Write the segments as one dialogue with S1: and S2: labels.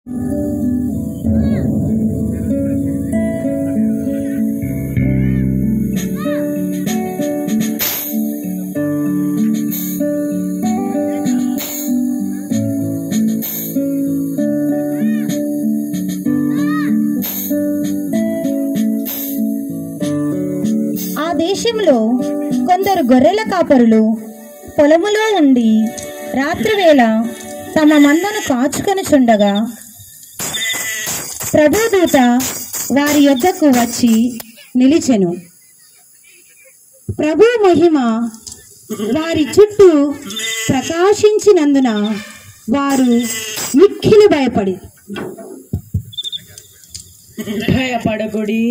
S1: ఆ దేశంలో కొందరు గొర్రెల కాపరులు పొలములో ఉండి రాత్రివేళ తమ మందను కాచుకొనుచుండగా ప్రభుదూత వారి యొద్దకు వచ్చి నిలిచెను. ప్రభు మహిమ వారి చుట్టూ ప్రకాశించినందున వారు మిక్కిలి
S2: భయపడకుడి,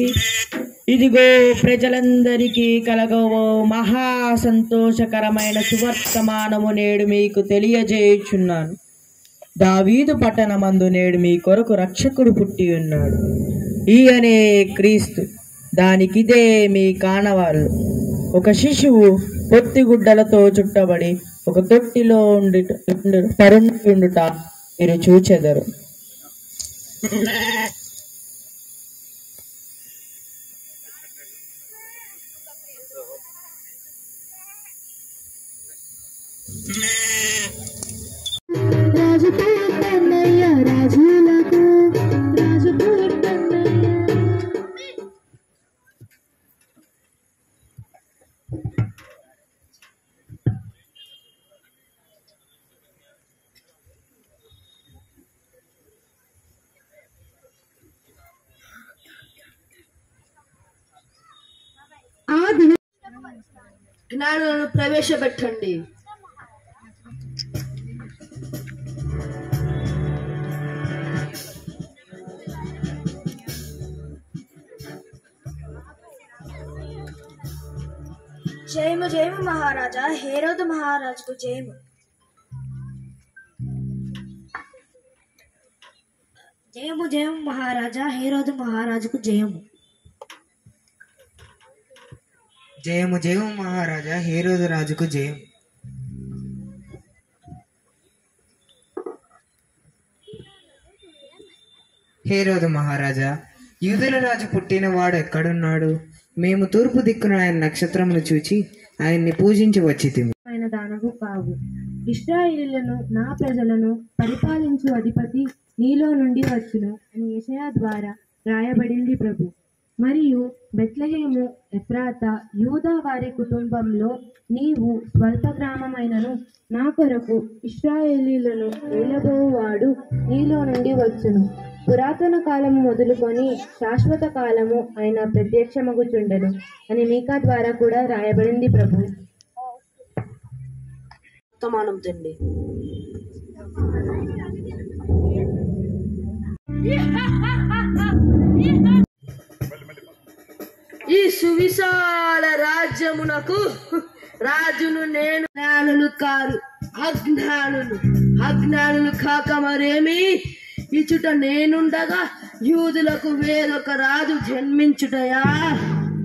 S2: ఇదిగో ప్రజలందరికీ కలగవో మహా సంతోషకరమైన సువర్తమానము నేడు మీకు తెలియజేయుచున్నాను. దావీదు పట్టణమందు నేడు మీ కొరకు రక్షకుడు పుట్టి ఉన్నాడు. ఈయనే క్రీస్తు. దానికిదే మీ కానవాళ్ళు. ఒక శిశువు పొత్తిగుడ్డలతో చుట్టబడి ఒక తొట్టిలో పరుండుట మీరు చూచెదరు.
S3: జ్ఞానులను ప్రవేశపెట్టండి.
S4: జయము జయము మహారాజా, హేరోదు మహారాజుకు జయము. జయము జయము మహారాజా, హేరోదు మహారాజుకు జయము.
S5: జయము జయము మహారాజా, హేరోదు రాజుకు జయం. హేరోదు మహారాజా, యూదుల రాజు పుట్టిన వాడు ఎక్కడున్నాడు? మేము తూర్పు దిక్కున ఆయన నక్షత్రమును చూచి ఆయన్ని పూజించి వచ్చితిమి.
S6: ఆయన దానవు కావు. ఇశ్రాయేలులను నా ప్రజలను పరిపాలించు అధిపతి నీలో నుండి వచ్చును అని యెషయా ద్వారా రాయబడింది ప్రభు. మరియు బెత్లెహేము ఎఫ్రాతా యూదా వారి కుటుంబంలో నీవు స్వల్ప గ్రామమైనను నా కొరకు ఇశ్రాయేలీలను ఏలబోవాడు నీలో నుండి వచ్చును. పురాతన కాలము మొదలుకొని శాశ్వత కాలము ఆయన ప్రత్యక్షమగుచుండెను అని మీకా ద్వారా కూడా రాయబడింది ప్రభు.
S3: వర్తమానం తండ్రి. ఈ సువిశాల రాజ్యమునకు రాజును నేను. జ్ఞానులు కారు అజ్ఞానులు, అజ్ఞానులు కాక మరేమి ఇచుట నేనుండగా యూదులకు వేరొక రాజు జన్మించుటయా?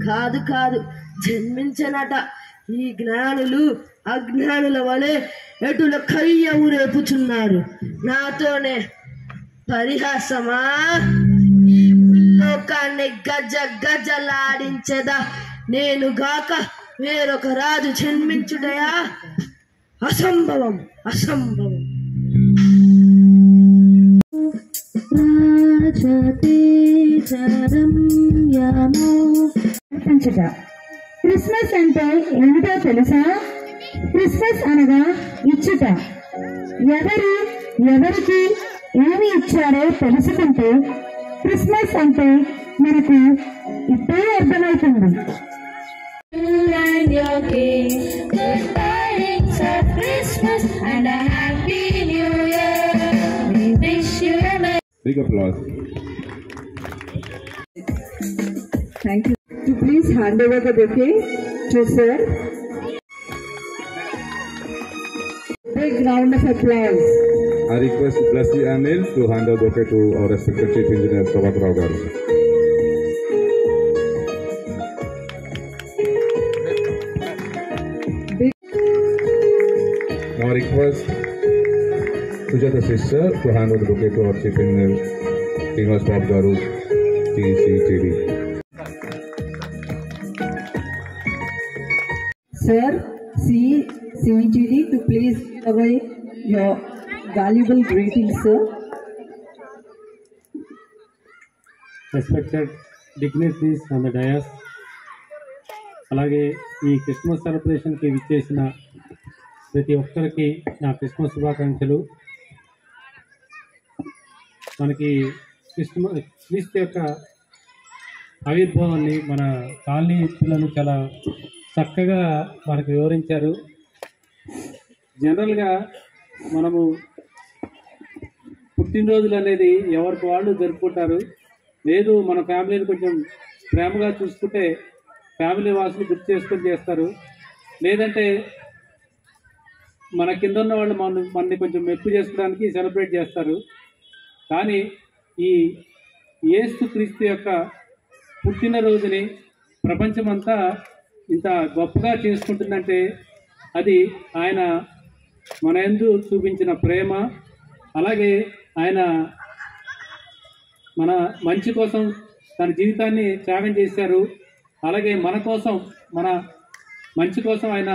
S3: కాదు కాదు, జన్మించనట. ఈ జ్ఞానులు అజ్ఞానుల వలె ఎటుల కయ్య ఊరేపుచున్నారు. నాతోనే పరిహాసమా? ఈ భూలోకాన్ని గజ గజలాడించదా నేను గాక వేరొక రాజు జన్మించుటయా? అసంభవం, అసంభవం.
S1: క్రిస్మస్ అంటే ఏమిటో తెలుసా? క్రిస్మస్ అనగా ఇచ్చుట. ఎవరికి ఏమి ఇచ్చారో తెలుసుకుంటే క్రిస్మస్ అంటే మనకు ఇప్పుడే అర్థమవుతుంది.
S7: Big applause.
S8: Thank you. To please hand over the bouquet to sir. Big round of applause.
S7: I request Blessy Anil to hand over the bouquet to our respected Chief Engineer Prabhat Rao Garu. Now I request to Sujata sister to hand over the bouquet to our Chief Engineer, Srinivas Babu Garu, TCTD.
S8: Sir, CGD to please give away your valuable greetings, sir.
S9: Respected dignitaries on the dais, అలాగే ఈ Christmas సెలబ్రేషన్కి విచ్చేసిన ప్రతి ఒక్కరికి నా Christmas శుభాకాంక్షలు. మనకి క్రీస్తు యొక్క ఆవిర్భావాన్ని మన కాలనీ పిల్లలు చాలా చక్కగా మనకు వివరించారు. జనరల్గా మనము పుట్టినరోజులు అనేది ఎవరికి వాళ్ళు జరుపుకుంటారు. లేదు మన ఫ్యామిలీని కొంచెం ప్రేమగా చూసుకుంటే ఫ్యామిలీ వాసులు గుర్తు చేసుకొని చేస్తారు. లేదంటే మన కింద ఉన్న వాళ్ళు మనని కొంచెం మెప్పు చేసుకోవడానికి సెలబ్రేట్ చేస్తారు. కానీ ఈ యేసు క్రీస్తు యొక్క పుట్టినరోజుని ప్రపంచమంతా ఇంత గొప్పగా చేసుకుంటుందంటే అది ఆయన మన యందు చూపించిన ప్రేమ, అలాగే ఆయన మన మంచి కోసం తన జీవితాన్ని త్యాగం చేశారు. అలాగే మన కోసం, మన మంచి కోసం ఆయన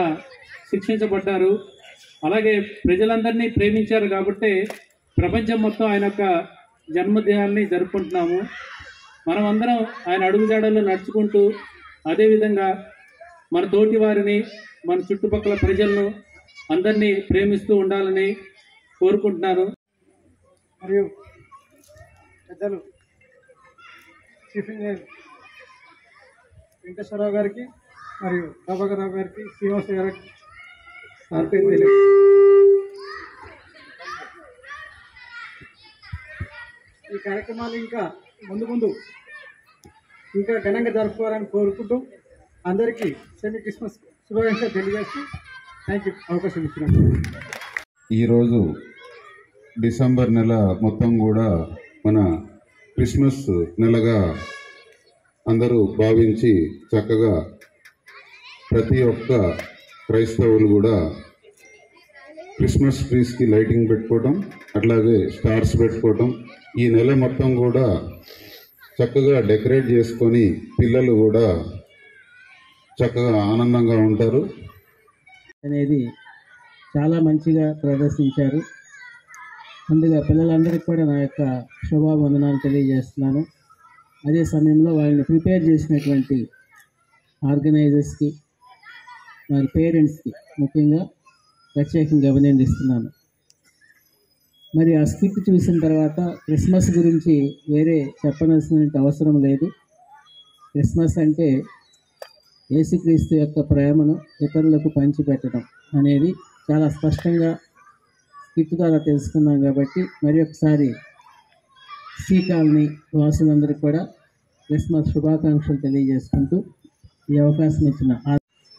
S9: శిక్షించబడ్డారు. అలాగే ప్రజలందరినీ ప్రేమించారు కాబట్టి ప్రపంచం మొత్తం ఆయన యొక్క జన్మదినాన్ని జరుపుకుంటున్నాము. మనం అందరం ఆయన అడుగుజాడల్లో నడుచుకుంటూ అదేవిధంగా మన తోటి వారిని, మన చుట్టుపక్కల ప్రజలను అందరినీ ప్రేమిస్తూ ఉండాలని కోరుకుంటున్నాను.
S10: మరియు పెద్దలు చీఫ్ ఇంజనీర్ వెంకటేశ్వరరావు గారికి మరియు ప్రభాకర్ రావు గారికి, శ్రీనివాస గారికి ఈ కార్యక్రమాలు ఇంకా ముందు ఇంకా ఘనంగా జరుపుకోవాలని కోరుకుంటూ అందరికీ సెమీ క్రిస్మస్ శుభాకాంక్షలు తెలియజేస్తూ థ్యాంక్ యూ అవకాశం ఇచ్చినందుకు.
S7: ఈరోజు డిసెంబర్ నెల మొత్తం కూడా మన క్రిస్మస్ నెలగా అందరూ భావించి చక్కగా ప్రతి ఒక్క క్రైస్తవులు కూడా క్రిస్మస్ ట్రీస్కి లైటింగ్ పెట్టుకోవడం, అట్లాగే స్టార్స్ పెట్టుకోవడం, ఈ నెల మొత్తం కూడా చక్కగా డెకరేట్ చేసుకొని పిల్లలు కూడా చక్కగా ఆనందంగా ఉంటారు
S9: అనేది చాలా మంచిగా ప్రదర్శించారు. ముందుగా పిల్లలందరికీ కూడా నా యొక్క శుభావందనాలు తెలియజేస్తున్నాను. అదే సమయంలో వాళ్ళని ప్రిపేర్ చేసినటువంటి ఆర్గనైజర్స్కి, వారి పేరెంట్స్కి ముఖ్యంగా ప్రత్యేకంగా అభినందిస్తున్నాను. మరి ఆ స్కిట్ చూసిన తర్వాత క్రిస్మస్ గురించి వేరే చెప్పవలసిన అవసరం లేదు. క్రిస్మస్ అంటే యేసుక్రీస్తు యొక్క ప్రేమను ఇతరులకు పంచిపెట్టడం అనేది చాలా స్పష్టంగా స్కిట్ ద్వారా తెలుసుకున్నాం. కాబట్టి మరి ఒకసారి సి కాలనీ వాసులందరికీ కూడా క్రిస్మస్ శుభాకాంక్షలు తెలియజేసుకుంటూ ఈ అవకాశం ఇచ్చిన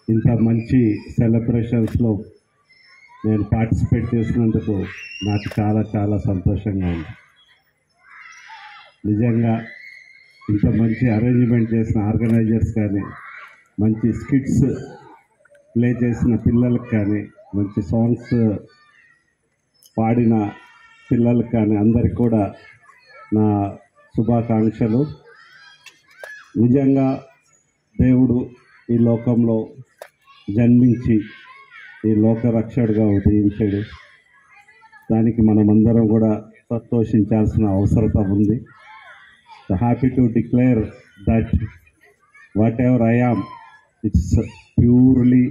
S11: ఇంత మంచి సెలబ్రేషన్స్లో నేను పార్టిసిపేట్ చేసినందుకు నాకు చాలా చాలా సంతోషంగా ఉంది. నిజంగా ఇంత మంచి అరేంజ్మెంట్ చేసిన ఆర్గనైజర్స్ కానీ, మంచి స్కిట్స్ ప్లే చేసిన పిల్లలకు కానీ, మంచి సాంగ్స్ పాడిన పిల్లలకు కానీ అందరికి కూడా నా శుభాకాంక్షలు. నిజంగా దేవుడు ఈ లోకంలో జన్మించి ఈ లోకరక్షకుడిగా ఉదయించాడు. దానికి మనమందరం కూడా సంతోషించాల్సిన అవసరత ఉంది. Happy to declare that what ever I am, it's purely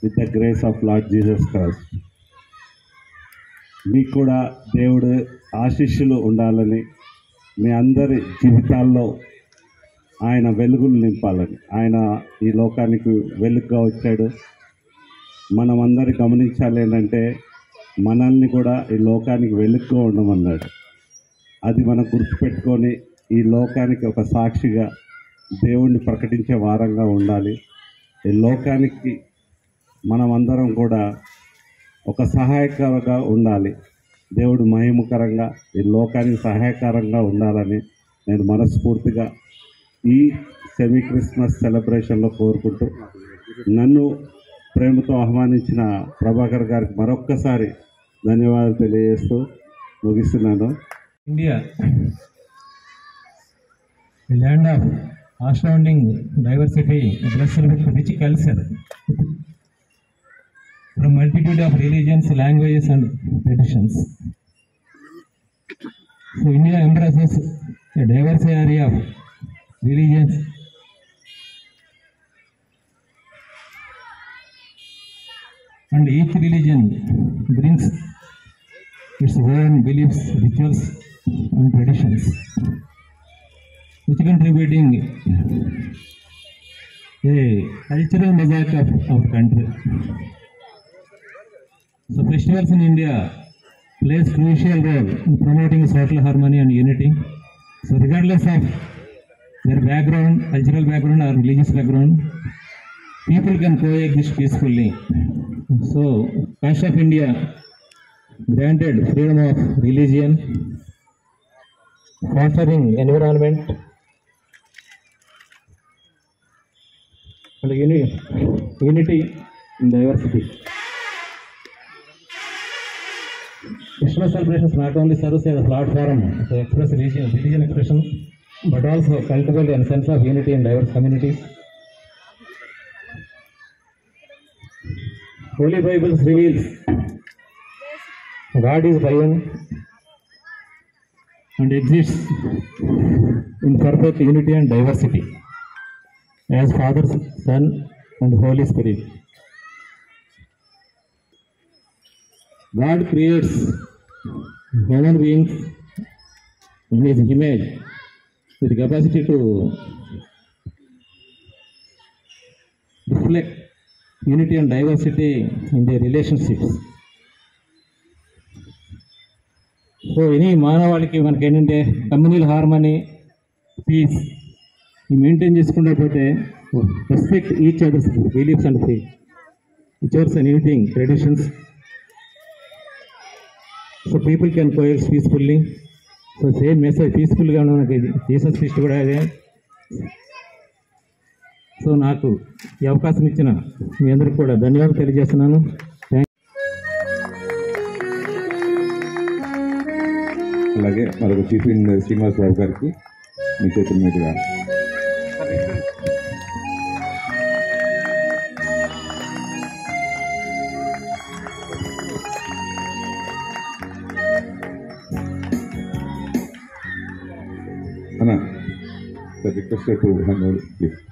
S11: with the grace of lord Jesus Christ. మీకు కూడా దేవుడు ఆశీస్సులు ఉండాలని, మీ అందరి జీవితాల్లో ఆయన వెలుగులు నింపాలని. ఆయన ఈ లోకానికి వెలుగుగా వచ్చాడు. మనమందరి గమనించాలి ఏంటంటే మనల్ని కూడా ఈ లోకానికి వెలుగుగా ఉండమన్నాడు. అది మనం గుర్తుపెట్టుకొని ఈ లోకానికి ఒక సాక్షిగా దేవుణ్ణి ప్రకటించే వారంగా ఉండాలి. ఈ లోకానికి మనమందరం కూడా ఒక సహాయకరంగా ఉండాలి. దేవుడు మహిమకరంగా ఈ లోకానికి సహాయకరంగా ఉండాలని నేను మనస్ఫూర్తిగా ఈ సెమీ క్రిస్మస్ సెలబ్రేషన్లో కోరుకుంటూ, నన్ను ప్రేమతో ఆహ్వానించిన ప్రభాకర్ గారికి మరొక్కసారి ధన్యవాదాలు తెలియజేస్తూ ముగిస్తున్నాను.
S12: India, the land of astounding diversity, blessed with rich culture, from multitude of religions, languages, and traditions. So India embraces a diverse area of religions and each religion brings its own beliefs, rituals, and traditions, which contributing a cultural mosaic of our country. So festivals in India plays crucial role in promoting social harmony and unity. So regardless of their background, cultural background or religious background, people can coexist peacefully. So Constitution of India granted freedom of religion, fostering environment and unity in diversity. Christmas celebrations not only serves as a platform to express religion expression, but also cultivate a sense of unity in diverse communities. Holy Bible reveals God is one and exists in perfect unity and diversity as Father, Son, and Holy Spirit. God creates human beings in His image with the capacity to reflect unity and diversity in their relationships. So any మానవాళికి మనకి ఏంటంటే communal harmony, peace ఈ maintain చేసుకుంటూ పోతే respect each others beliefs and each others and anything traditions. So people can coexist peacefully. So same message పీస్ఫుల్గా ఉన్న మనకి Jesus క్రీస్తు కూడా అదే. సో నాకు ఈ అవకాశం ఇచ్చిన మీ అందరికీ కూడా ధన్యవాదాలు తెలియజేస్తున్నాను.
S7: అలాగే మరొక చీఫ్ ఇంజనీర్ శ్రీనివాస్ బాబు గారికి మీ చేతుల మీదుగా అన్న request to hand gift.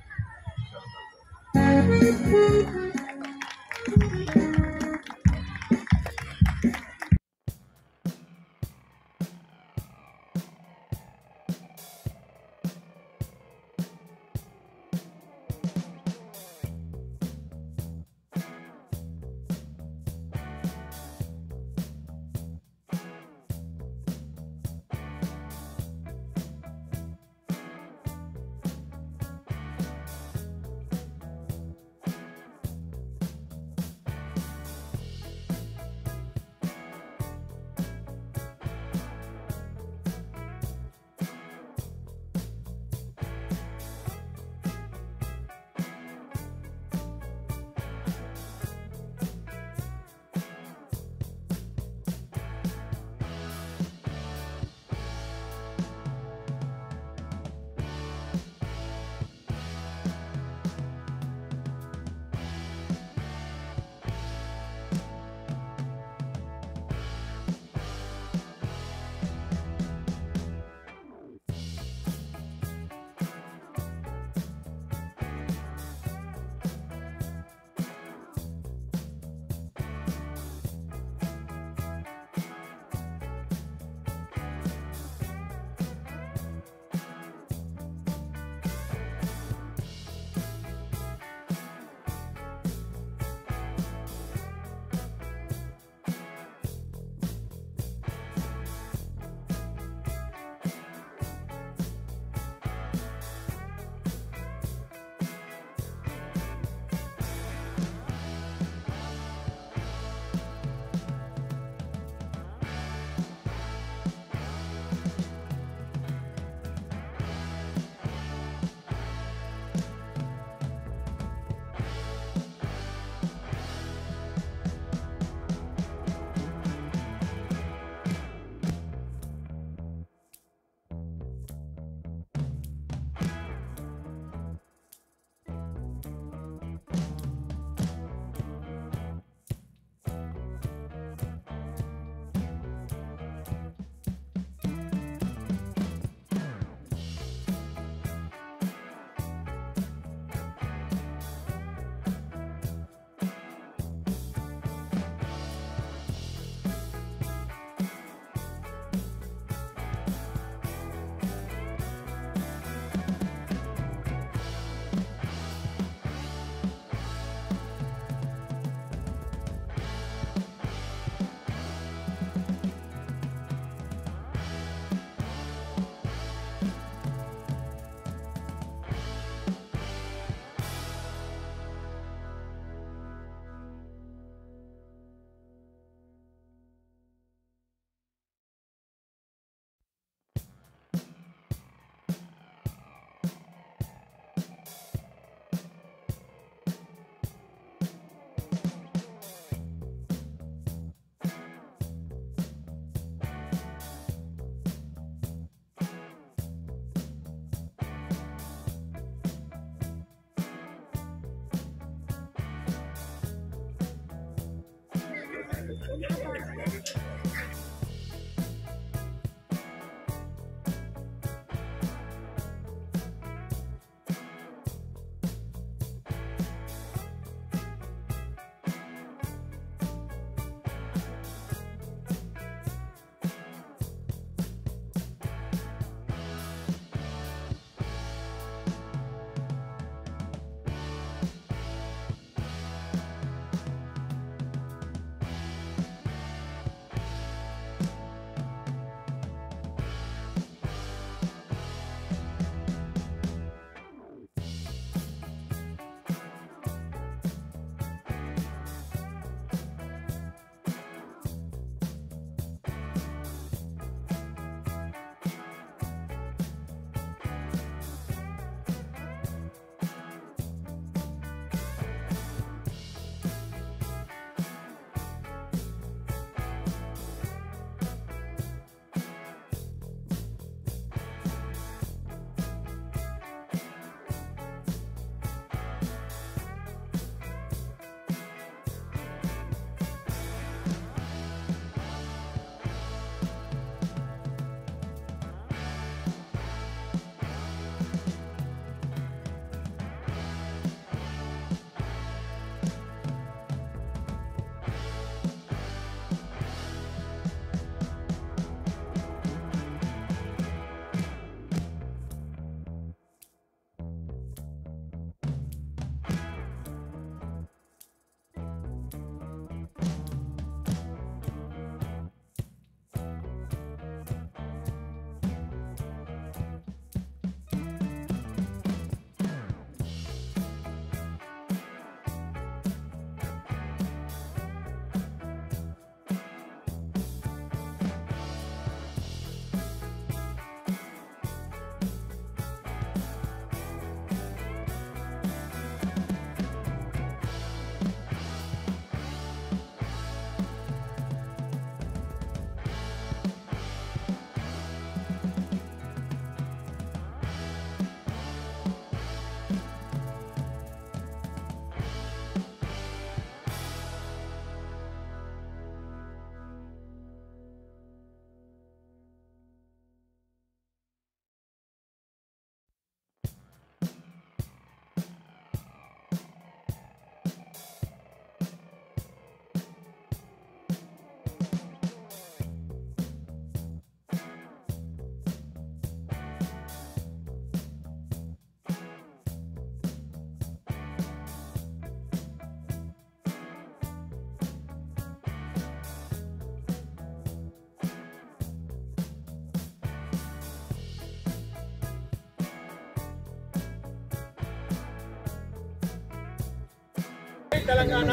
S13: Telangana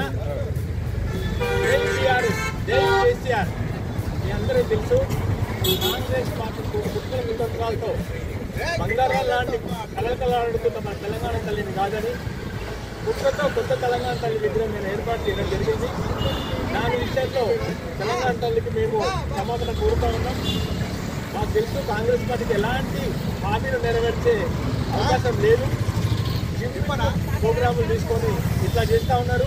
S13: KCR మీ అందరికీ తెలుసు. కాంగ్రెస్ పార్టీ పుట్టిన కుటుంబాలతో బంగారాల లాంటి కలకలాడుతున్న మన తెలంగాణ తల్లిని కాదని పుట్టతో కొత్త తెలంగాణ తల్లి విగ్రహం నేను ఏర్పాటు చేయడం జరిగింది. దాని విషయంలో తెలంగాణ తల్లికి మేము క్షమాపణ కోరుతా ఉన్నాం. మాకు తెలుసు కాంగ్రెస్ పార్టీకి ఎలాంటి హామీలు నెరవేర్చే అవకాశం లేదు. ప్రోగ్రాములు తీసుకొని ఇట్లా చేస్తూ ఉన్నారు.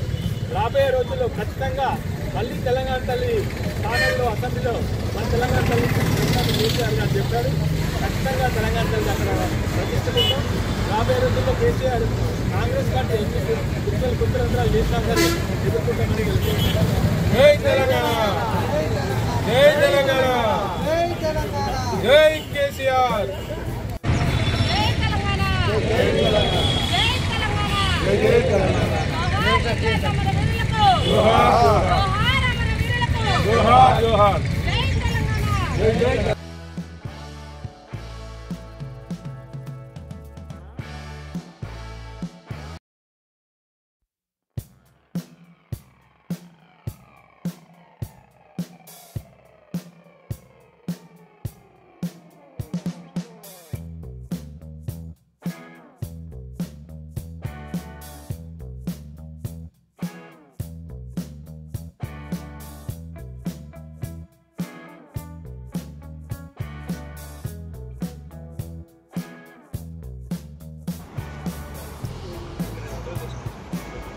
S13: రాబోయే రోజుల్లో ఖచ్చితంగా మళ్ళీ తెలంగాణ తల్లి స్థానంలో అసెంబ్లీలో మన తెలంగాణ తల్లి కేసీఆర్ గారు చెప్పారు. ఖచ్చితంగా తెలంగాణ తల్లి అక్కడ ప్రతిష్ఠిస్తాం. రాబోయే రోజుల్లో కేసీఆర్ కాంగ్రెస్ పార్టీ కుట్రంతరాలు చేసినా సరే ఎదుర్కొంటామని జై తెలంగాణ, జై తెలంగాణ, జై కేసీఆర్, జై తెలంగాణ, జై తెలంగాణ, జై తెలంగాణ, జోహార్ జోహార్, జై తెలంగాణ, జై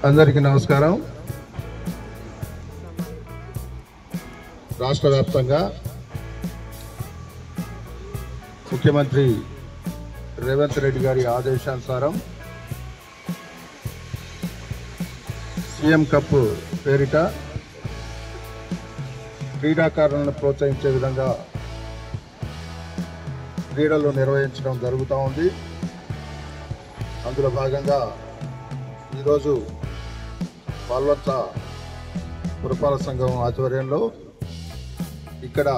S14: అందరికీ నమస్కారం. రాష్ట్ర వ్యాప్తంగా ముఖ్యమంత్రి రేవంత్ రెడ్డి గారి ఆదేశానుసారం సీఎం కప్ పేరిట క్రీడాకారులను ప్రోత్సహించే విధంగా క్రీడలు నిర్వహించడం జరుగుతూ ఉంది. అందులో భాగంగా ఈరోజు పాల్వంచ పురపాలక సంఘం ఆధ్వర్యంలో ఇక్కడ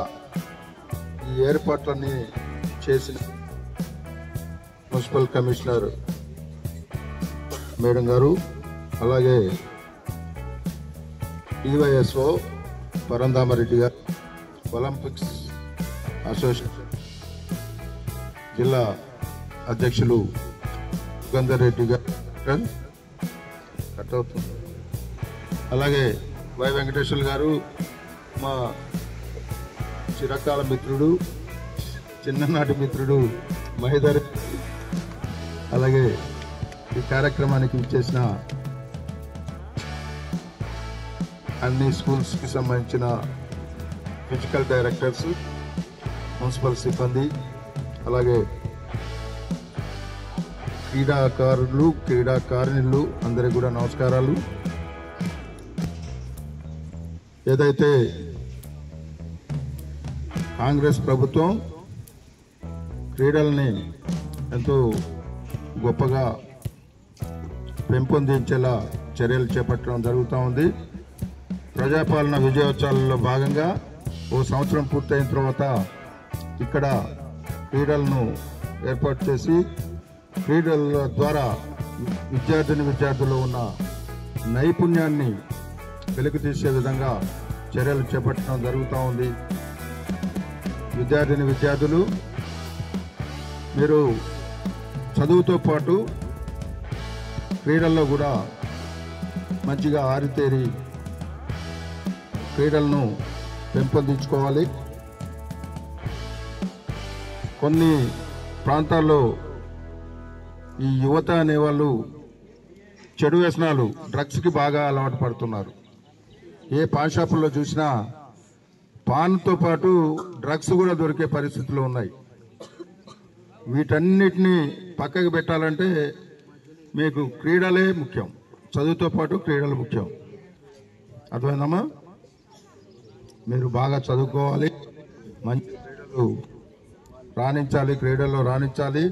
S14: ఈ ఏర్పాట్లన్నీ చేసిన మున్సిపల్ కమిషనర్ మేడం గారు, అలాగే డివైఎస్ఓ పరంధామరెడ్డి గారు, ఒలింపిక్స్ అసోసియేషన్ జిల్లా అధ్యక్షులు యుగంధర్ రెడ్డి గారు, అలాగే వై వెంకటేశ్వర గారు, మా చిరకాల మిత్రుడు, చిన్ననాటి మిత్రుడు మహేదర్, అలాగే ఈ కార్యక్రమానికి ఇచ్చేసిన అన్ని స్కూల్స్కి సంబంధించిన ఫిజికల్ డైరెక్టర్స్, మున్సిపల్ సిబ్బంది, అలాగే క్రీడాకారులు, క్రీడాకారిణులు అందరికీ కూడా నమస్కారాలు. ఏదైతే కాంగ్రెస్ ప్రభుత్వం క్రీడల్ని ఎంతో గొప్పగా పెంపొందించేలా చర్యలు చేపట్టడం జరుగుతూ ఉంది. ప్రజాపాలన విజయోత్సవాలలో భాగంగా ఓ సంవత్సరం పూర్తయిన తర్వాత ఇక్కడ క్రీడలను ఏర్పాటు చేసి క్రీడల ద్వారా విద్యార్థుల్లో ఉన్న నైపుణ్యాన్ని వెలికి తీసే విధంగా చర్యలు చేపట్టడం జరుగుతూ ఉంది. విద్యార్థులు మీరు చదువుతో పాటు క్రీడల్లో కూడా మంచిగా ఆరితేరి క్రీడలను పెంపొందించుకోవాలి. కొన్ని ప్రాంతాల్లో ఈ యువత అనేవాళ్ళు చెడు వ్యసనాలు, డ్రగ్స్కి బాగా అలవాటు పడుతున్నారు. ఏ పాన్ షాపుల్లో చూసినా పాన్తో పాటు డ్రగ్స్ కూడా దొరికే పరిస్థితులు ఉన్నాయి. వీటన్నిటినీ పక్కకు పెట్టాలంటే మీకు క్రీడలే ముఖ్యం, చదువుతో పాటు క్రీడలు ముఖ్యం. అర్థమైందమ్మా? మీరు బాగా చదువుకోవాలి, మంచి క్రీడల్లో రాణించాలి.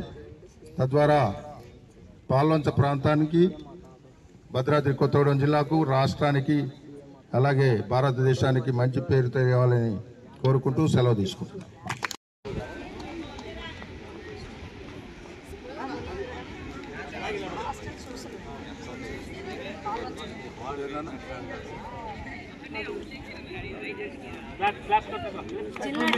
S14: తద్వారా పాల్వంచ ప్రాంతానికి, భద్రాద్రి కొత్తగూడెం జిల్లాకు, రాష్ట్రానికి, అలాగే భారతదేశానికి మంచి పేరు తెలియాలని కోరుకుంటూ సెలవు తీసుకుంటున్నాను.
S15: జిల్లా